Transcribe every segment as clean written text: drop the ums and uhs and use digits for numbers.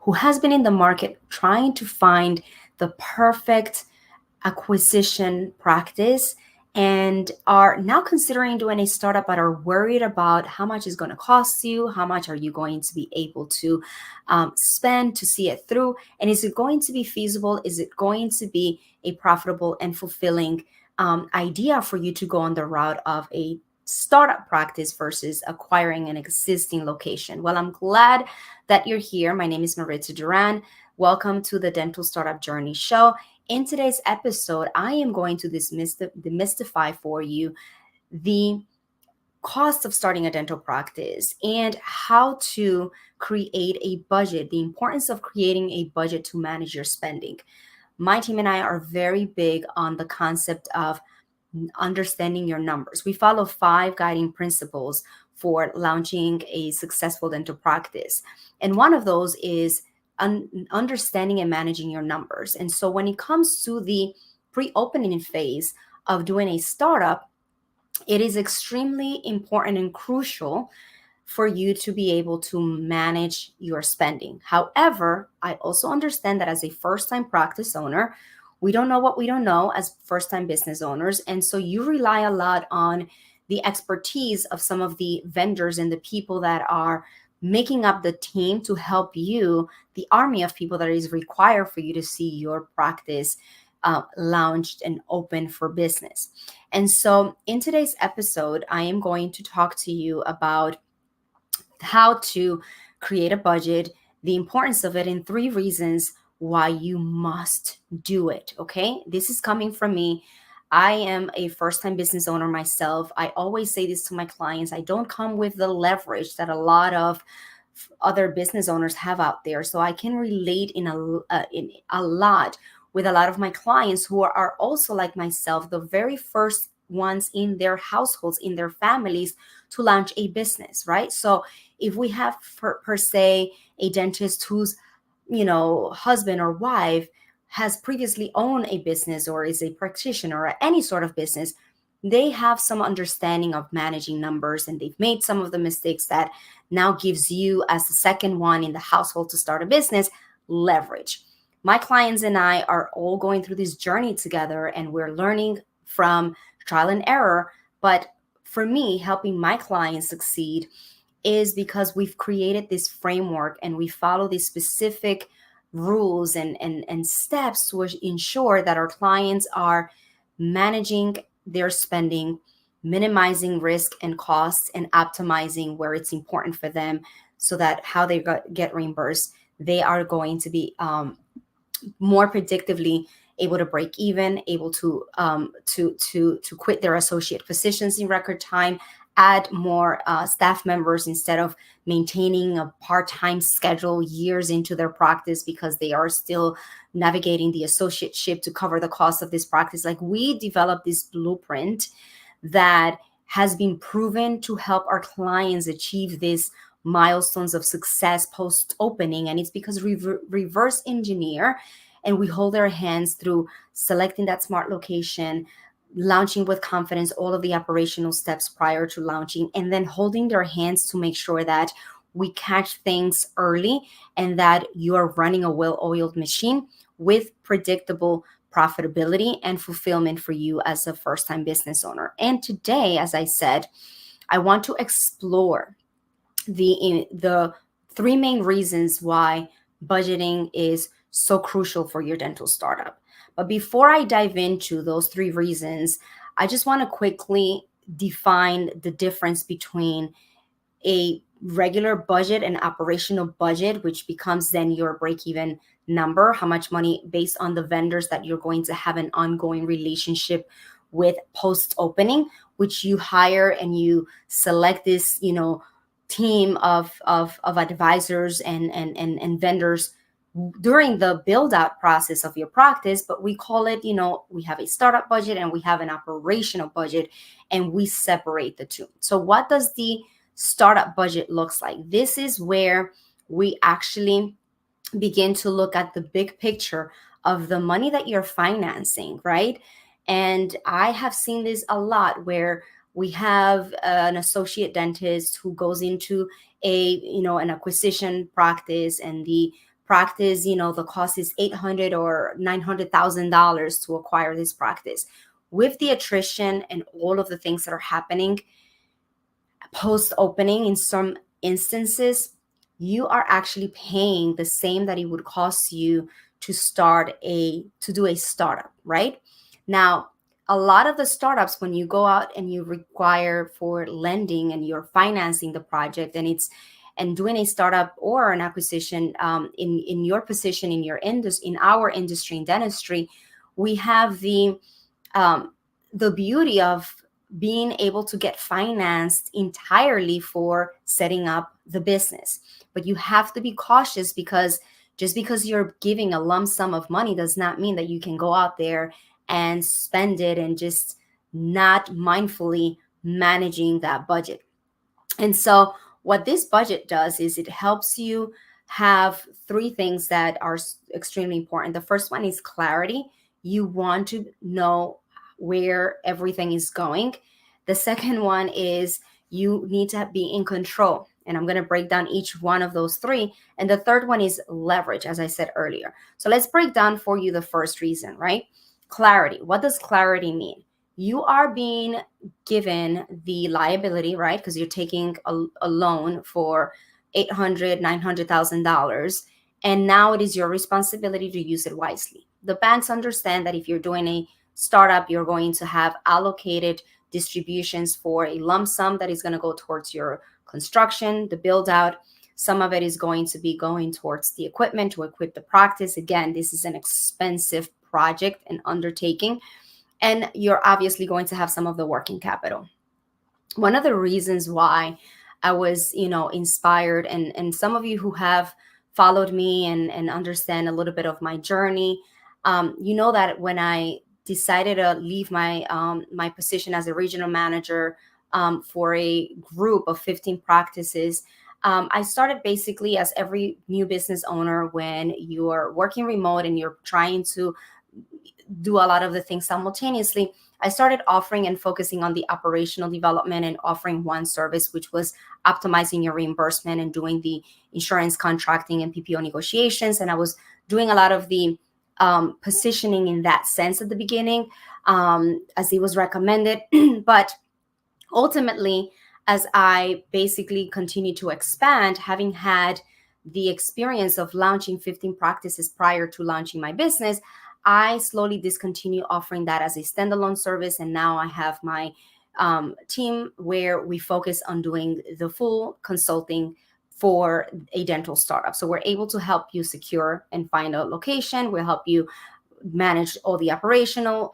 who has been in the market trying to find the perfect acquisition practice and are now considering doing a startup but are worried about how much is going to cost you, how much are you going to be able to spend to see it through, and is it going to be feasible, is it going to be a profitable and fulfilling idea for you to go on the route of a startup practice versus acquiring an existing location. Well, I'm glad that you're here. My name is Maritza Duran. Welcome to the Dental Startup Journey Show. In today's episode, I am going to demystify for you the cost of starting a dental practice and how to create a budget, the importance of creating a budget to manage your spending. My team and I are very big on the concept of understanding your numbers. We follow 5 guiding principles for launching a successful dental practice. And one of those is understanding and managing your numbers. And so when it comes to the pre-opening phase of doing a startup, it is extremely important and crucial for you to be able to manage your spending. However, I also understand that as a first-time practice owner, we don't know what we don't know as first-time business owners. And so you rely a lot on the expertise of some of the vendors and the people that are making up the team to help you, the army of people that is required for you to see your practice launched and open for business. And so in today's episode, I am going to talk to you about how to create a budget, the importance of it, and 3 reasons why you must do it. Okay. This is coming from me. I am a first-time business owner myself. I always say this to my clients. I don't come with the leverage that a lot of other business owners have out there. So I can relate in a lot with a lot of my clients who are also like myself, the very first ones in their households, in their families to launch a business, right? So if we have per se a dentist whose husband or wife has previously owned a business or is a practitioner or any sort of business, they have some understanding of managing numbers and they've made some of the mistakes that now gives you, as the second one in the household to start a business, leverage. My clients and I are all going through this journey together and we're learning from trial and error. But for me, helping my clients succeed is because we've created this framework and we follow these specific rules and steps to ensure that our clients are managing their spending, minimizing risk and costs, and optimizing where it's important for them so that how they get reimbursed, they are going to be more predictively able to break even, able to quit their associate positions in record time, add more staff members instead of maintaining a part-time schedule years into their practice because they are still navigating the associateship to cover the cost of this practice. Like, we developed this blueprint that has been proven to help our clients achieve these milestones of success post-opening. And it's because we reverse engineer and we hold their hands through selecting that smart location, launching with confidence, all of the operational steps prior to launching, and then holding their hands to make sure that we catch things early and that you are running a well-oiled machine with predictable profitability and fulfillment for you as a first-time business owner. And today, as I said, I want to explore the 3 main reasons why budgeting is so crucial for your dental startup. But before I dive into those 3 reasons, I just want to quickly define the difference between a regular budget and operational budget, which becomes then your break-even number, how much money based on the vendors that you're going to have an ongoing relationship with post-opening, which you hire and you select this, team of advisors and vendors during the build out process of your practice. But we call it, we have a startup budget and we have an operational budget, and we separate the two. So what does the startup budget looks like? This is where we actually begin to look at the big picture of the money that you're financing, right? And I have seen this a lot where we have an associate dentist who goes into an acquisition practice, and the practice, the cost is $800 or $900,000 to acquire this practice. With the attrition and all of the things that are happening post opening, in some instances, you are actually paying the same that it would cost you to do a startup, right? Now, a lot of the startups, when you go out and you require for lending and you're financing the project, and doing a startup or an acquisition, in your position in our industry in dentistry, we have the beauty of being able to get financed entirely for setting up the business. But you have to be cautious, because just because you're giving a lump sum of money does not mean that you can go out there and spend it and just not mindfully managing that budget. And so what this budget does is it helps you have three things that are extremely important. The first one is clarity. You want to know where everything is going. The second one is you need to be in control. And I'm going to break down each one of those three. And the third one is leverage, as I said earlier. So let's break down for you the first reason, right? Clarity. What does clarity mean? You are being given the liability, right? Because you're taking a loan for $800,000, $900,000. And now it is your responsibility to use it wisely. The banks understand that if you're doing a startup, you're going to have allocated distributions for a lump sum that is going to go towards your construction, the build out. Some of it is going to be going towards the equipment to equip the practice. Again, this is an expensive project and undertaking. And you're obviously going to have some of the working capital. One of the reasons why I was, inspired, and some of you who have followed me and understand a little bit of my journey, that when I decided to leave my position as a regional manager for a group of 15 practices, I started basically, as every new business owner, when you are working remote and you're trying to do a lot of the things simultaneously, I started offering and focusing on the operational development and offering one service, which was optimizing your reimbursement and doing the insurance contracting and PPO negotiations. And I was doing a lot of the positioning in that sense at the beginning, as it was recommended. But ultimately, as I basically continued to expand, having had the experience of launching 15 practices prior to launching my business, I slowly discontinued offering that as a standalone service. And now I have my team where we focus on doing the full consulting for a dental startup. So we're able to help you secure and find a location. We'll help you manage all the operational,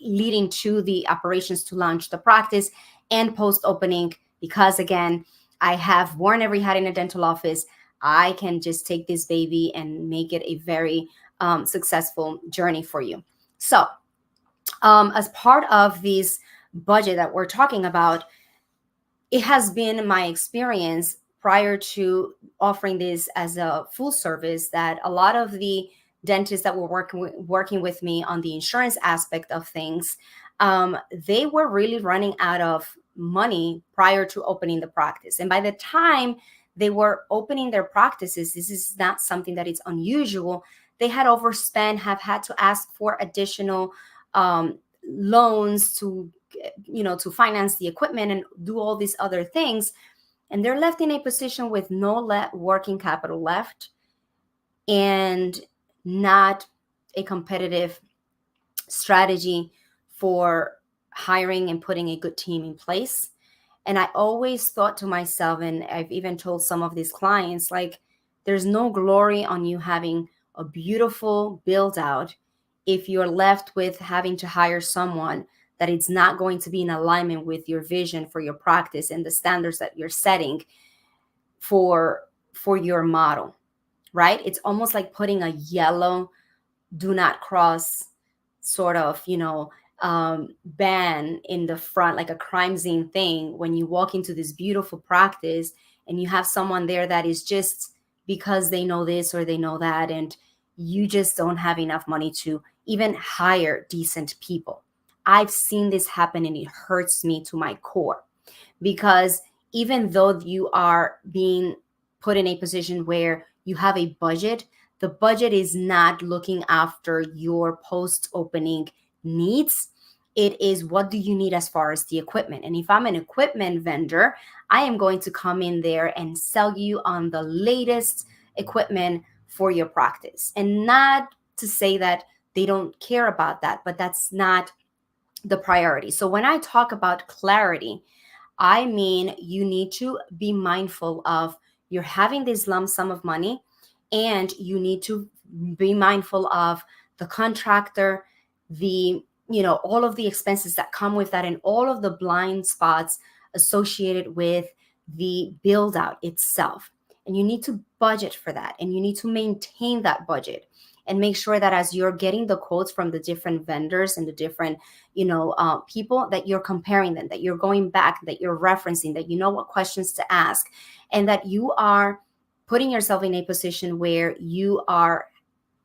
leading to the operations to launch the practice and post-opening. Because again, I have worn every hat in a dental office. I can just take this baby and make it a very successful journey for you. So as part of this budget that we're talking about, it has been my experience prior to offering this as a full service that a lot of the dentists that were working with me on the insurance aspect of things, they were really running out of money prior to opening the practice. And by the time they were opening their practices, this is not something that is unusual. They had overspent, have had to ask for additional loans to finance the equipment and do all these other things. And they're left in a position with no working capital left and not a competitive strategy for hiring and putting a good team in place. And I always thought to myself, and I've even told some of these clients, like, there's no glory on you having a beautiful build out if you're left with having to hire someone that it's not going to be in alignment with your vision for your practice and the standards that you're setting for your model, right? It's almost like putting a yellow do not cross sort of, ban in the front, like a crime scene thing, when you walk into this beautiful practice and you have someone there that is just because they know this or they know that, and you just don't have enough money to even hire decent people. I've seen this happen and it hurts me to my core, because even though you are being put in a position where you have a budget. The budget is not looking after your post-opening needs. It is, what do you need as far as the equipment? And if I'm an equipment vendor, I am going to come in there and sell you on the latest equipment for your practice. And not to say that they don't care about that, but that's not the priority. So when I talk about clarity, I mean, you need to be mindful of, you're having this lump sum of money, and you need to be mindful of the contractor, the, all of the expenses that come with that, and all of the blind spots associated with the build out itself. And you need to budget for that, and you need to maintain that budget, and make sure that as you're getting the quotes from the different vendors and the different people, that you're comparing them, that you're going back, that you're referencing, that you know what questions to ask, and that you are putting yourself in a position where you are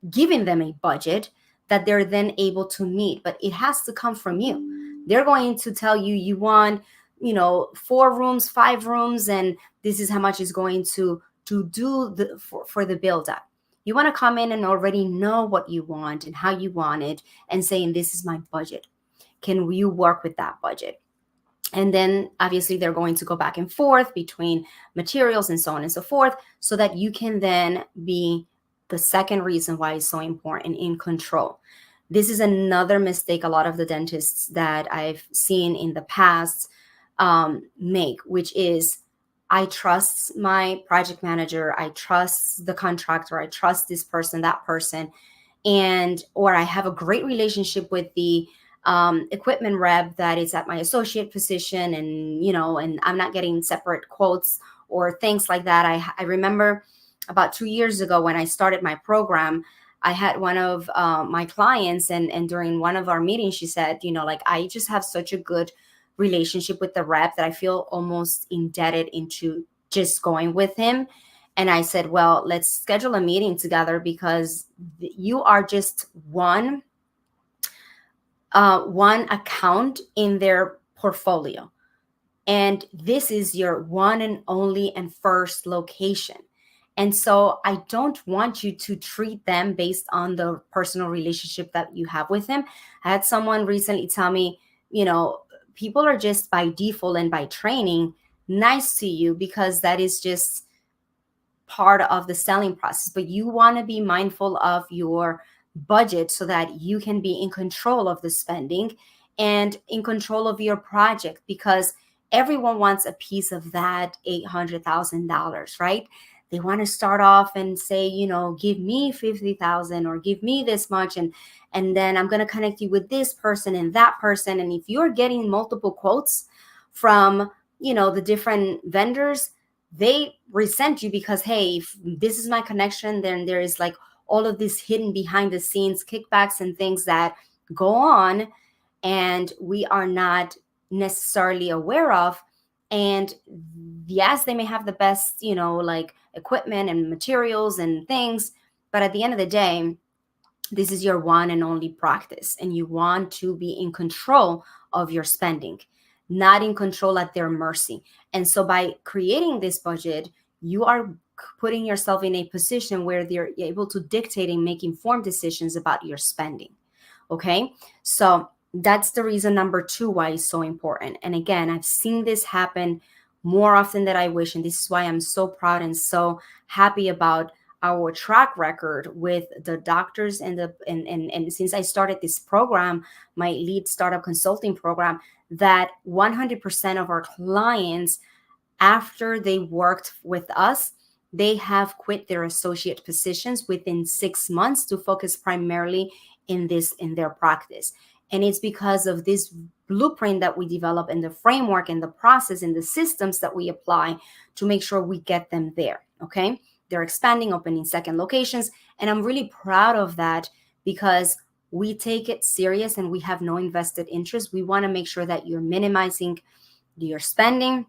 giving them a budget that they're then able to meet. But it has to come from you. They're going to tell you, you want 4 rooms, 5 rooms, and this is how much is going to do for the build up. You want to come in and already know what you want and how you want it, and saying, this is my budget. Can you work with that budget? And then obviously they're going to go back and forth between materials and so on and so forth, so that you can then be, the second reason why it's so important, in control. This is another mistake a lot of the dentists that I've seen in the past make, which is, I trust my project manager, I trust the contractor, I trust this person, that person, or I have a great relationship with the equipment rep that is at my associate position, and I'm not getting separate quotes or things like that. I remember about 2 years ago when I started my program, I had one of my clients, and during one of our meetings, she said, I just have such a good relationship with the rep that I feel almost indebted into just going with him. And I said, well, let's schedule a meeting together, because you are just one account in their portfolio. And this is your one and only and first location. And so I don't want you to treat them based on the personal relationship that you have with them. I had someone recently tell me, people are just by default and by training nice to you, because that is just part of the selling process. But you want to be mindful of your budget, so that you can be in control of the spending and in control of your project, because everyone wants a piece of that $800,000, right? They want to start off and say, give me 50,000 or give me this much. And then I'm going to connect you with this person and that person. And if you're getting multiple quotes from, the different vendors, they resent you, because, hey, if this is my connection, then there is like all of this hidden behind the scenes kickbacks and things that go on, and we are not necessarily aware of. And yes, they may have the best, like equipment and materials and things, but at the end of the day, this is your one and only practice, and you want to be in control of your spending, not in control at their mercy. And so by creating this budget, you are putting yourself in a position where they're able to dictate and make informed decisions about your spending. Okay, so that's the reason number 2 why it's so important. And again, I've seen this happen more often than I wish, and this is why I'm so proud and so happy about our track record with the doctors and since I started this program, my lead startup consulting program, that 100% of our clients, after they worked with us, they have quit their associate positions within 6 months to focus primarily in their practice. And it's because of this blueprint that we develop, and the framework and the process and the systems that we apply to make sure we get them there. Okay. They're expanding, opening second locations. And I'm really proud of that, because we take it serious and we have no invested interest. We want to make sure that you're minimizing your spending,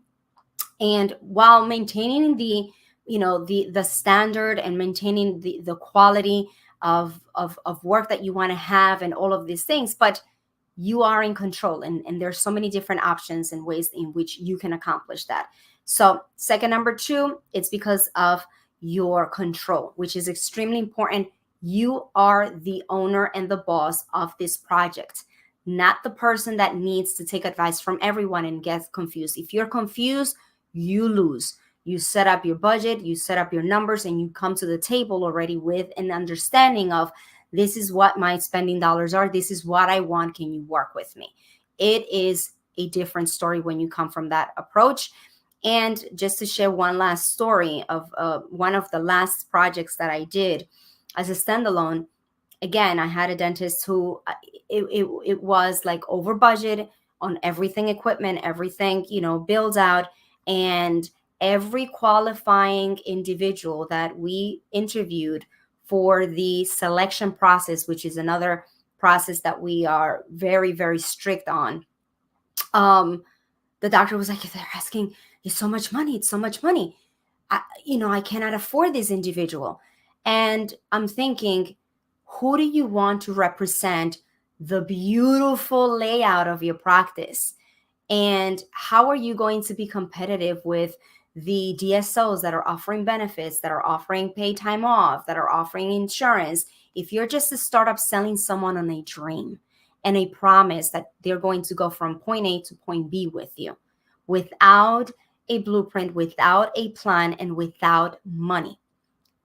and while maintaining the standard and maintaining the quality of work that you want to have and all of these things, but you are in control, and there's so many different options and ways in which you can accomplish that. So second, number 2, it's because of your control, which is extremely important. You are the owner and the boss of this project, not the person that needs to take advice from everyone and gets confused. If you're confused, you lose. You set up your budget, you set up your numbers, and you come to the table already with an understanding of, this is what my spending dollars are. This is what I want. Can you work with me? It is a different story when you come from that approach. And just to share one last story of one of the last projects that I did as a standalone. Again, I had a dentist who it was like over budget on everything, equipment, everything, builds out. And every qualifying individual that we interviewed for the selection process, which is another process that we are very, very strict on. The doctor was like, they're asking, it's so much money. It's so much money. I cannot afford this individual. And I'm thinking, who do you want to represent the beautiful layout of your practice? And how are you going to be competitive with the DSOs that are offering benefits, that are offering paid time off, that are offering insurance, if you're just a startup selling someone on a dream and a promise that they're going to go from point A to point B with you without a blueprint, without a plan, and without money?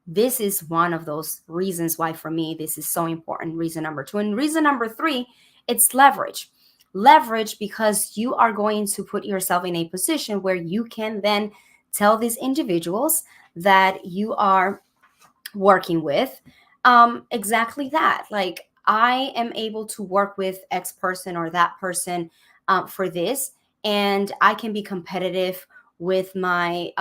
This is one of those reasons why, for me, this is so important. Reason number 2. And reason number 3, it's leverage. Leverage, because you are going to put yourself in a position where you can then tell these individuals that you are working with exactly that. Like, I am able to work with X person or that person for this, and I can be competitive with my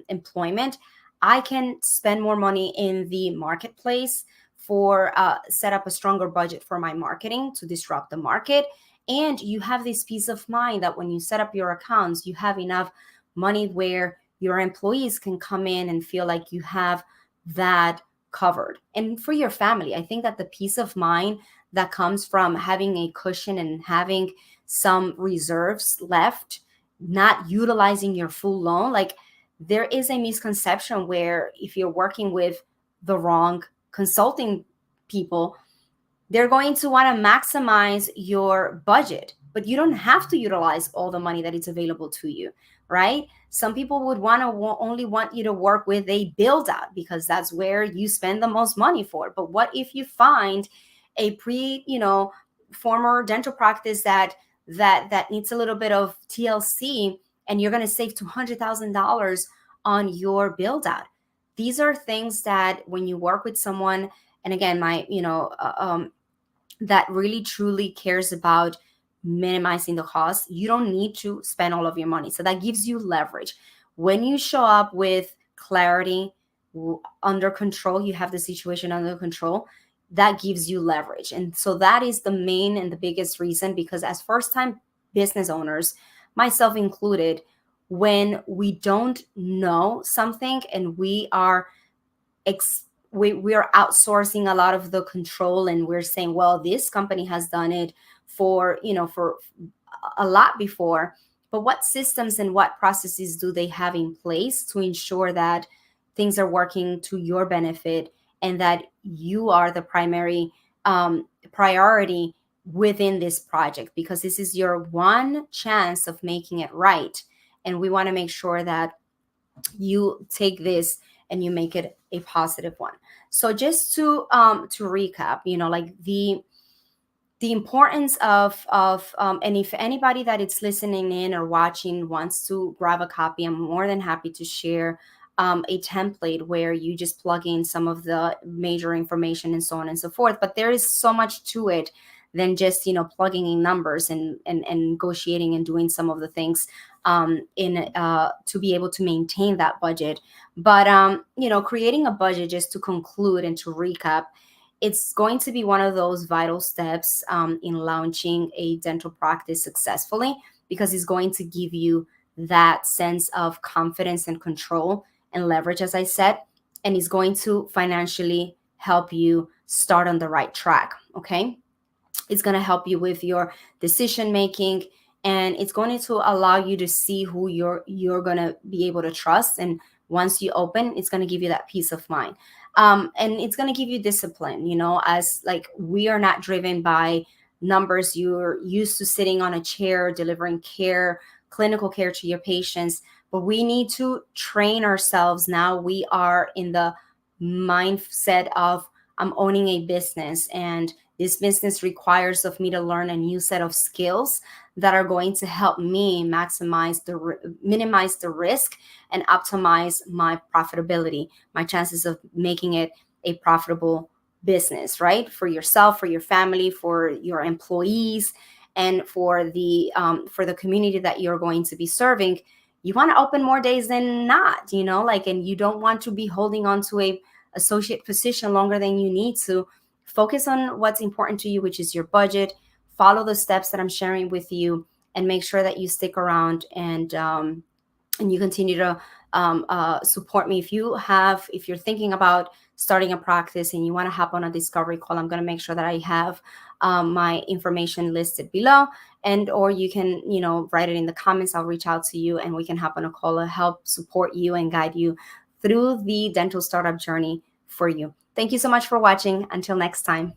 employment. I can spend more money in the marketplace for set up a stronger budget for my marketing to disrupt the market. And you have this peace of mind that when you set up your accounts, you have enough money where your employees can come in and feel like you have that covered. And for your family, I think that the peace of mind that comes from having a cushion and having some reserves left, not utilizing your full loan, like, there is a misconception where if you're working with the wrong consulting people, they're going to want to maximize your budget, but you don't have to utilize all the money that is available to you, right? Some people would only want you to work with a build out because that's where you spend the most money for. But what if you find a former dental practice that needs a little bit of TLC, and you're going to save $200,000 on your build out? These are things that when you work with someone, and again, that really truly cares about minimizing the cost, you don't need to spend all of your money. So that gives you leverage. When you show up with clarity, under control, you have the situation under control, that gives you leverage. And so that is the main and the biggest reason, because as first-time business owners, myself included, when we don't know something and we are we are outsourcing a lot of the control, and we're saying, well, this company has done it for a lot before, but what systems and what processes do they have in place to ensure that things are working to your benefit and that you are the primary priority within this project? Because this is your one chance of making it right, and we want to make sure that you take this and you make it a positive one. So just to recap, like the importance of and if anybody that is listening in or watching wants to grab a copy, I'm more than happy to share a template where you just plug in some of the major information and so on and so forth. But there is so much to it than just plugging in numbers and negotiating and doing some of the things to be able to maintain that budget. But creating a budget, just to conclude and to recap, it's going to be one of those vital steps in launching a dental practice successfully, because it's going to give you that sense of confidence and control and leverage, as I said, and it's going to financially help you start on the right track. Okay. It's going to help you with your decision making, and it's going to allow you to see who you're going to be able to trust and once you open, it's going to give you that peace of mind. And it's going to give you discipline, as like we are not driven by numbers. You're used to sitting on a chair delivering care, clinical care to your patients, but we need to train ourselves. Now we are in the mindset of, I'm owning a business, and this business requires of me to learn a new set of skills that are going to help me minimize the risk and optimize my profitability, my chances of making it a profitable business, right? For yourself, for your family, for your employees, and for the community that you're going to be serving. You want to open more days than not, and you don't want to be holding on to a associate position longer than you need to. Focus on what's important to you, which is your budget. Follow the steps that I'm sharing with you, and make sure that you stick around, and you continue to support me. If you're thinking about starting a practice and you want to hop on a discovery call, I'm going to make sure that I have my information listed below, and or you can write it in the comments. I'll reach out to you and we can hop on a call to help support you and guide you through the dental startup journey for you. Thank you so much for watching. Until next time.